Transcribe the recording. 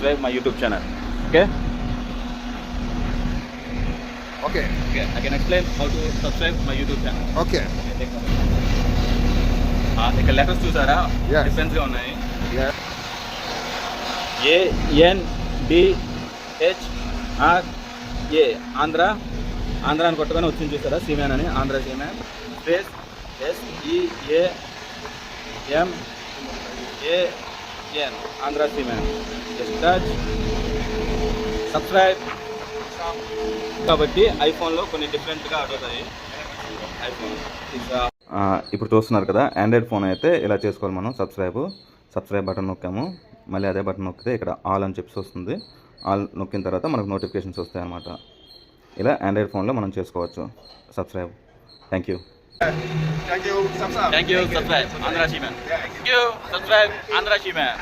subscribe my YouTube channel. Okay? Okay. Okay. I can explain how to subscribe my YouTube channel. Okay. ఇక్కడ letters చూసారా Yes. డిఫరెన్స్గా ఉన్నాయి. Yeah. ANDHRA Andhra అని కొట్టగానే వచ్చింది చూసారా సీమ్యాన్ అని Andhra seaman space SEAMAN Andhra seaman touch subscribe. కాబట్టి ఐఫోన్లో కొన్ని డిఫరెంట్గా అడుగుతాయి. ఐఫోన్ ఇప్పుడు చూస్తున్నారు కదా, ఆండ్రాయిడ్ ఫోన్ అయితే ఇలా చేసుకోవాలి మనం. సబ్స్క్రైబ్ బటన్ నొక్కాము, మళ్ళీ అదే బటన్ నొక్కితే ఇక్కడ ఆల్ అని చెప్పి వస్తుంది. ఆల్ నొక్కిన తర్వాత మనకు నోటిఫికేషన్స్ వస్తాయి అన్నమాట. ఇలా ఆండ్రాయిడ్ ఫోన్లో మనం చేసుకోవచ్చు subscribe. Thank you. Subscribe. Subscribe. Andhra Seaman. Thank you. Subscribe. Andhra Seaman.